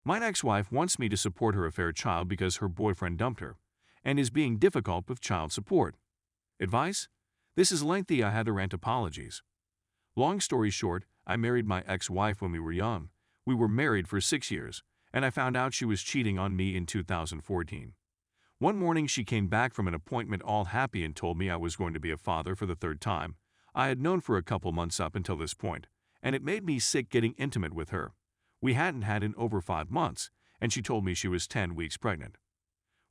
My ex-wife wants me to support her affair child because her boyfriend dumped her and is being difficult with child support. Advice? This is lengthy. I had to rant apologies. Long story short, I married my ex-wife when we were young. We were married for 6 years, and I found out she was cheating on me in 2014. One morning she came back from an appointment all happy and told me I was going to be a father for the third time. I had known for a couple months up until this point, and it made me sick getting intimate with her. We hadn't had in over 5 months, and she told me she was 10 weeks pregnant.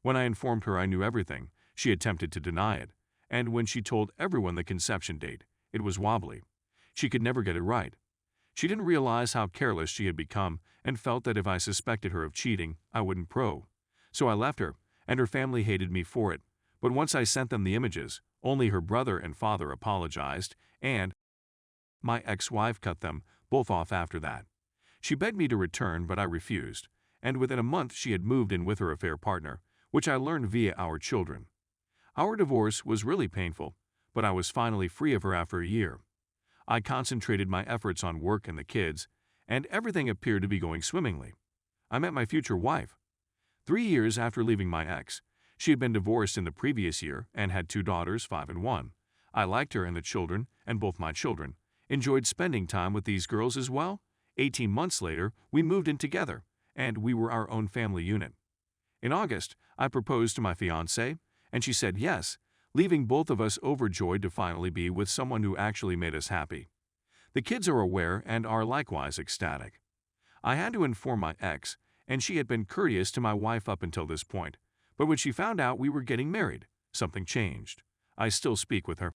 When I informed her I knew everything, she attempted to deny it, and when she told everyone the conception date, it was wobbly. She could never get it right. She didn't realize how careless she had become and felt that if I suspected her of cheating, I wouldn't probe. So I left her, and her family hated me for it. But once I sent them the images, only her brother and father apologized, and my ex-wife cut them both off after that. She begged me to return, but I refused, and within a month she had moved in with her affair partner, which I learned via our children. Our divorce was really painful, but I was finally free of her after a year. I concentrated my efforts on work and the kids, and everything appeared to be going swimmingly. I met my future wife. 3 years after leaving my ex, she had been divorced in the previous year and had 2 daughters, 5 and 1. I liked her and the children, and both my children enjoyed spending time with these girls as well. 18 months later, we moved in together, and we were our own family unit. In August, I proposed to my fiancée, and she said yes, leaving both of us overjoyed to finally be with someone who actually made us happy. The kids are aware and are likewise ecstatic. I had to inform my ex, and she had been courteous to my wife up until this point, but when she found out we were getting married, something changed. I still speak with her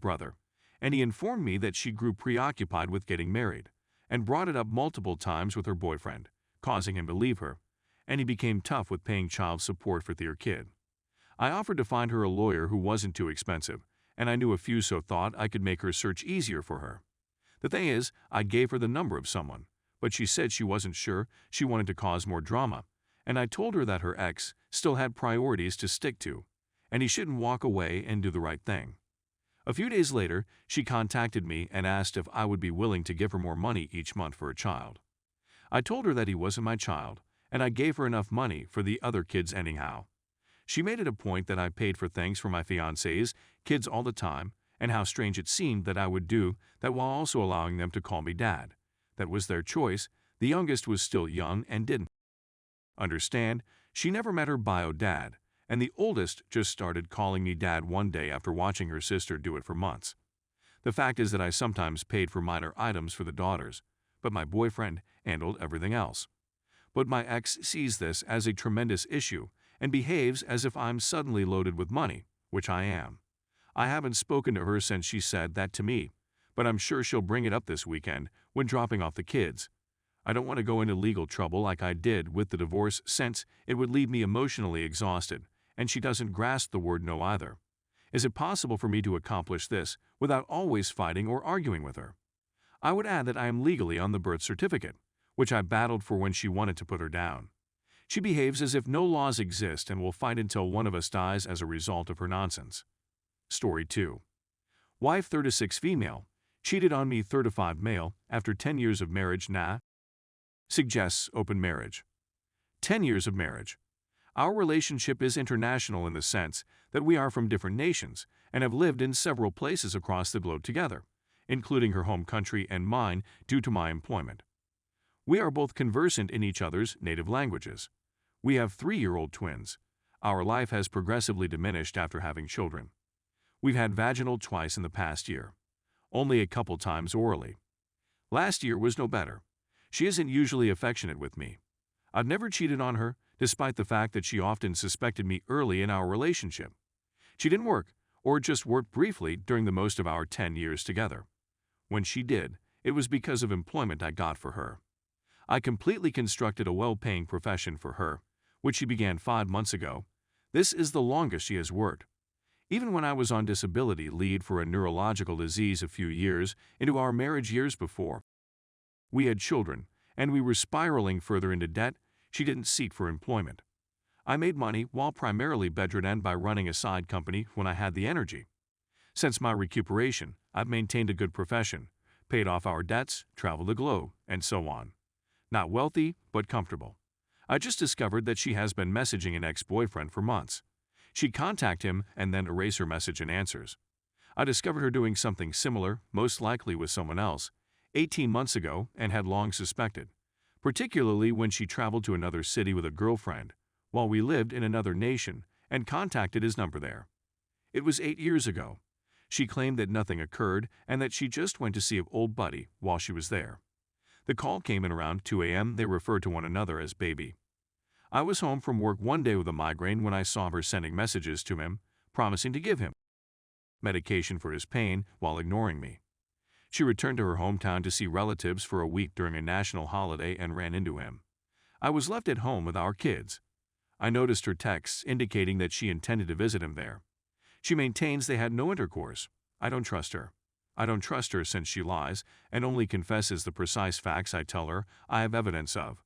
brother, and he informed me that she grew preoccupied with getting married, and brought it up multiple times with her boyfriend, causing him to leave her, and he became tough with paying child support for their kid. I offered to find her a lawyer who wasn't too expensive, and I knew a few, so thought I could make her search easier for her. The thing is, I gave her the number of someone, but she said she wasn't sure, she wanted to cause more drama, and I told her that her ex still had priorities to stick to, and he shouldn't walk away and do the right thing. A few days later, she contacted me and asked if I would be willing to give her more money each month for a child. I told her that he wasn't my child, and I gave her enough money for the other kids anyhow. She made it a point that I paid for things for my fiancé's kids all the time, and how strange it seemed that I would do that while also allowing them to call me dad. That was their choice. The youngest was still young and didn't understand. She never met her bio dad, and the oldest just started calling me dad one day after watching her sister do it for months. The fact is that I sometimes paid for minor items for the daughters, but my boyfriend handled everything else. But my ex sees this as a tremendous issue and behaves as if I'm suddenly loaded with money, which I am. I haven't spoken to her since she said that to me, but I'm sure she'll bring it up this weekend when dropping off the kids. I don't want to go into legal trouble like I did with the divorce, since it would leave me emotionally exhausted, and she doesn't grasp the word no either. Is it possible for me to accomplish this without always fighting or arguing with her? I would add that I am legally on the birth certificate, which I battled for when she wanted to put her down. She behaves as if no laws exist and will fight until one of us dies as a result of her nonsense. Story 2. Wife 36 female, cheated on me 35 male after 10 years of marriage. Suggests open marriage. 10 years of marriage. Our relationship is international in the sense that we are from different nations and have lived in several places across the globe together, including her home country and mine due to my employment. We are both conversant in each other's native languages. We have 3-year-old twins. Our life has progressively diminished after having children. We've had vaginal twice in the past year, only a couple times orally. Last year was no better. She isn't usually affectionate with me. I've never cheated on her, despite the fact that she often suspected me early in our relationship. She didn't work, or just worked briefly during the most of our 10 years together. When she did, it was because of employment I got for her. I completely constructed a well-paying profession for her, which she began 5 months ago. This is the longest she has worked. Even when I was on disability leave for a neurological disease a few years into our marriage years before we had children, and we were spiraling further into debt, she didn't seek for employment. I made money while primarily bedridden by running a side company when I had the energy. Since my recuperation, I've maintained a good profession, paid off our debts, traveled the globe, and so on. Not wealthy, but comfortable. I just discovered that she has been messaging an ex-boyfriend for months. She'd contact him and then erase her message and answers. I discovered her doing something similar, most likely with someone else, 18 months ago and had long suspected, particularly when she traveled to another city with a girlfriend, while we lived in another nation, and contacted his number there. It was 8 years ago. She claimed that nothing occurred and that she just went to see an old buddy while she was there. The call came in around 2 a.m. They referred to one another as baby. I was home from work one day with a migraine when I saw her sending messages to him, promising to give him medication for his pain while ignoring me. She returned to her hometown to see relatives for a week during a national holiday and ran into him. I was left at home with our kids. I noticed her texts indicating that she intended to visit him there. She maintains they had no intercourse. I don't trust her. I don't trust her since she lies and only confesses the precise facts I tell her I have evidence of.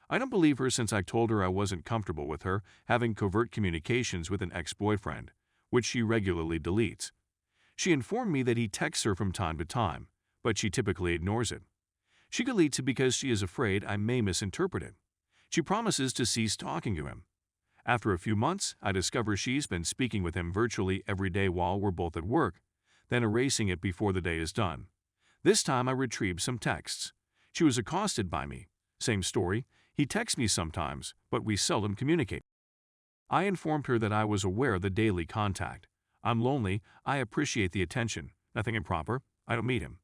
I don't believe her since I told her I wasn't comfortable with her having covert communications with an ex-boyfriend, which she regularly deletes. She informed me that he texts her from time to time, but she typically ignores it. She deletes it because she is afraid I may misinterpret it. She promises to cease talking to him. After a few months, I discover she's been speaking with him virtually every day while we're both at work, then erasing it before the day is done. This time I retrieved some texts. She was accosted by me. Same story, he texts me sometimes, but we seldom communicate. I informed her that I was aware of the daily contact. I'm lonely, I appreciate the attention, nothing improper, I don't meet him.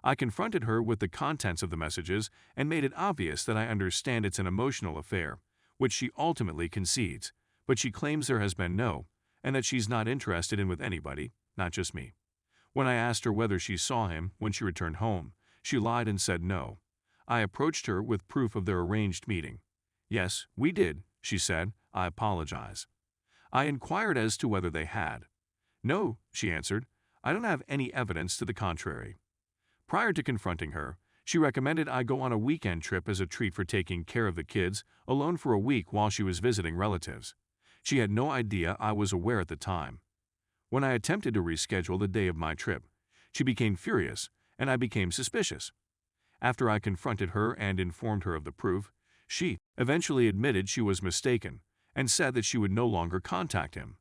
I confronted her with the contents of the messages and made it obvious that I understand it's an emotional affair, which she ultimately concedes, but she claims there has been no, and that she's not interested in with anybody, not just me. When I asked her whether she saw him when she returned home, she lied and said no. I approached her with proof of their arranged meeting. Yes, we did, she said. I apologize. I inquired as to whether they had. No, she answered. I don't have any evidence to the contrary. Prior to confronting her, she recommended I go on a weekend trip as a treat for taking care of the kids alone for a week while she was visiting relatives. She had no idea I was aware at the time. When I attempted to reschedule the day of my trip, she became furious and I became suspicious. After I confronted her and informed her of the proof, she eventually admitted she was mistaken and said that she would no longer contact him.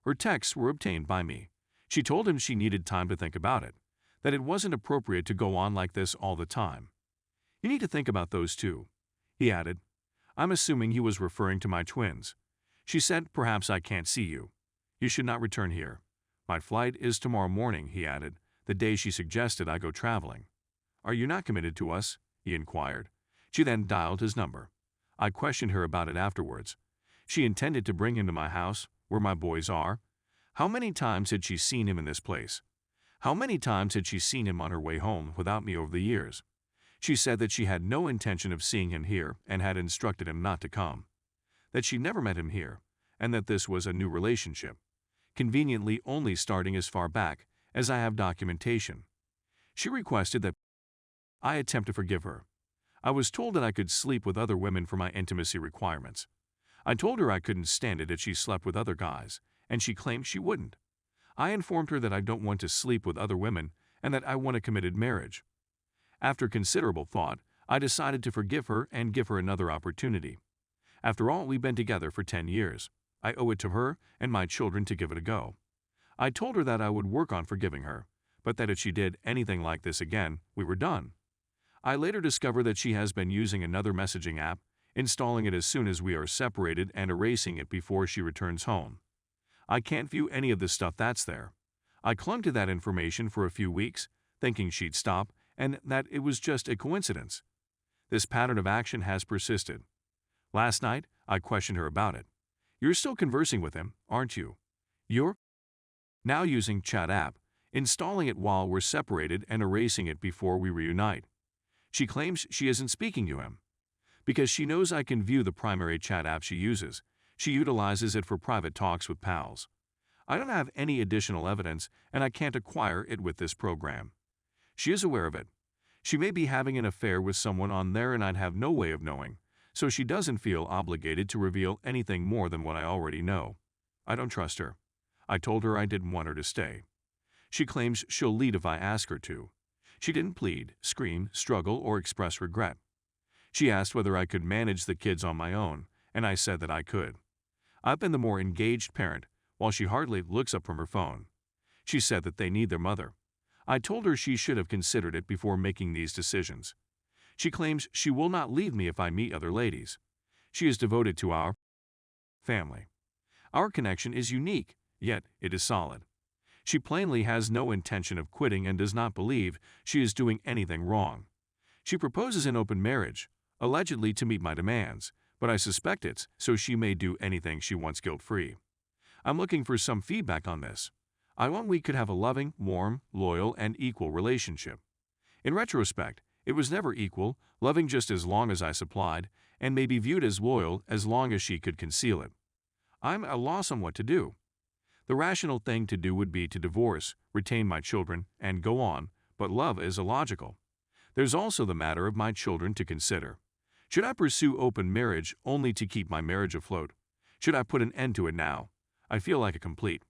Her texts were obtained by me. She told him she needed time to think about it, that it wasn't appropriate to go on like this all the time. You need to think about those too, he added. I'm assuming he was referring to my twins. She said, perhaps I can't see you. You should not return here. My flight is tomorrow morning, he added, the day she suggested I go traveling. Are you not committed to us? He inquired. She then dialed his number. I questioned her about it afterwards. She intended to bring him to my house, where my boys are. How many times had she seen him in this place? How many times had she seen him on her way home without me over the years? She said that she had no intention of seeing him here and had instructed him not to come. That she never met him here, and that this was a new relationship, conveniently only starting as far back as I have documentation. She requested that I attempt to forgive her. I was told that I could sleep with other women for my intimacy requirements. I told her I couldn't stand it if she slept with other guys, and she claimed she wouldn't. I informed her that I don't want to sleep with other women and that I want a committed marriage. After considerable thought, I decided to forgive her and give her another opportunity. After all, we've been together for 10 years. I owe it to her and my children to give it a go. I told her that I would work on forgiving her, but that if she did anything like this again, we were done. I later discovered that she has been using another messaging app, installing it as soon as we are separated and erasing it before she returns home. I can't view any of the stuff that's there. I clung to that information for a few weeks, thinking she'd stop and that it was just a coincidence. This pattern of action has persisted. Last night, I questioned her about it. You're still conversing with him, aren't you? You're now using chat app, installing it while we're separated and erasing it before we reunite. She claims she isn't speaking to him. Because she knows I can view the primary chat app she uses, she utilizes it for private talks with pals. I don't have any additional evidence and I can't acquire it with this program. She is aware of it. She may be having an affair with someone on there and I'd have no way of knowing, so she doesn't feel obligated to reveal anything more than what I already know. I don't trust her. I told her I didn't want her to stay. She claims she'll leave if I ask her to. She didn't plead, scream, struggle, or express regret. She asked whether I could manage the kids on my own, and I said that I could. I've been the more engaged parent, while she hardly looks up from her phone. She said that they need their mother. I told her she should have considered it before making these decisions. She claims she will not leave me if I meet other ladies. She is devoted to our family. Our connection is unique, yet it is solid. She plainly has no intention of quitting and does not believe she is doing anything wrong. She proposes an open marriage, allegedly to meet my demands, but I suspect it's so she may do anything she wants guilt-free. I'm looking for some feedback on this. I want we could have a loving, warm, loyal, and equal relationship. In retrospect, it was never equal, loving just as long as I supplied, and may be viewed as loyal as long as she could conceal it. I'm at a loss on what to do. The rational thing to do would be to divorce, retain my children, and go on, but love is illogical. There's also the matter of my children to consider. Should I pursue open marriage only to keep my marriage afloat? Should I put an end to it now? I feel like a complete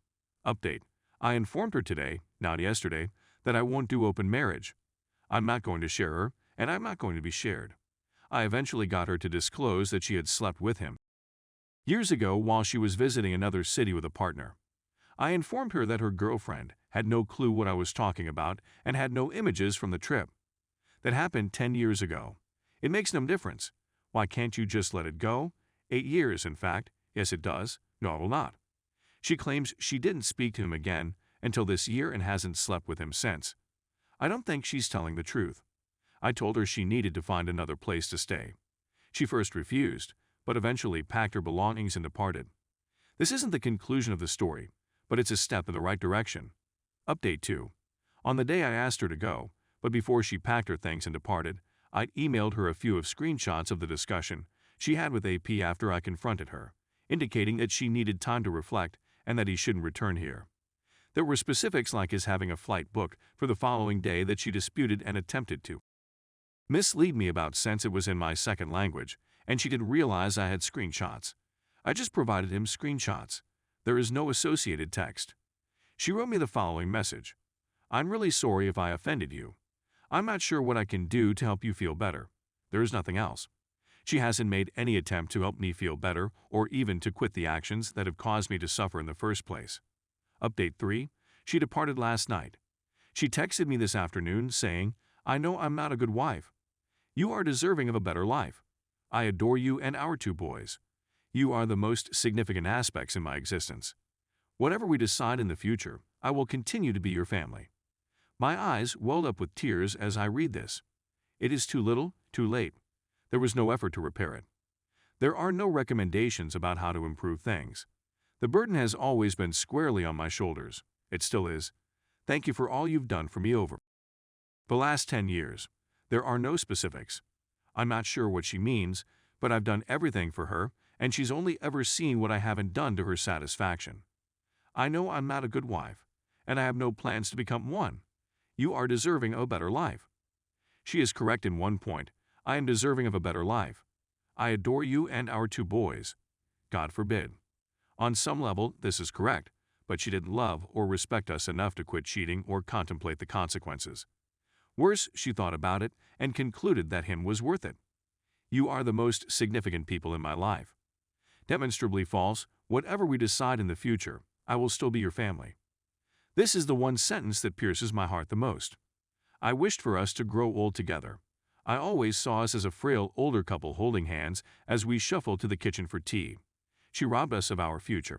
update. I informed her today, not yesterday, that I won't do open marriage. I'm not going to share her, and I'm not going to be shared. I eventually got her to disclose that she had slept with him years ago while she was visiting another city with a partner. I informed her that her girlfriend had no clue what I was talking about and had no images from the trip. That happened 10 years ago. It makes no difference. Why can't you just let it go? 8 years, in fact. Yes, it does. No, it will not. She claims she didn't speak to him again until this year and hasn't slept with him since. I don't think she's telling the truth. I told her she needed to find another place to stay. She first refused, but eventually packed her belongings and departed. This isn't the conclusion of the story, but it's a step in the right direction. Update 2. On the day I asked her to go, but before she packed her things and departed, I'd emailed her a few of screenshots of the discussion she had with AP after I confronted her, indicating that she needed time to reflect and that he shouldn't return here. There were specifics like his having a flight booked for the following day that she disputed and attempted to mislead me about since it was in my second language, and she didn't realize I had screenshots. I just provided him screenshots. There is no associated text. She wrote me the following message. I'm really sorry if I offended you. I'm not sure what I can do to help you feel better. There is nothing else. She hasn't made any attempt to help me feel better or even to quit the actions that have caused me to suffer in the first place. Update 3. She departed last night. She texted me this afternoon saying, I know I'm not a good wife. You are deserving of a better life. I adore you and our 2 boys. You are the most significant aspects in my existence. Whatever we decide in the future, I will continue to be your family. My eyes welled up with tears as I read this. It is too little, too late. There was no effort to repair it. There are no recommendations about how to improve things. The burden has always been squarely on my shoulders. It still is. Thank you for all you've done for me over the last 10 years. There are no specifics. I'm not sure what she means, but I've done everything for her, and she's only ever seen what I haven't done to her satisfaction. I know I'm not a good wife, and I have no plans to become one. You are deserving of a better life. She is correct in one point. I am deserving of a better life. I adore you and our 2 boys. God forbid. On some level, this is correct, but she didn't love or respect us enough to quit cheating or contemplate the consequences. Worse, she thought about it and concluded that him was worth it. You are the most significant people in my life. Demonstrably false. Whatever we decide in the future, I will still be your family. This is the one sentence that pierces my heart the most. I wished for us to grow old together. I always saw us as a frail older couple holding hands as we shuffled to the kitchen for tea. She robbed us of our future.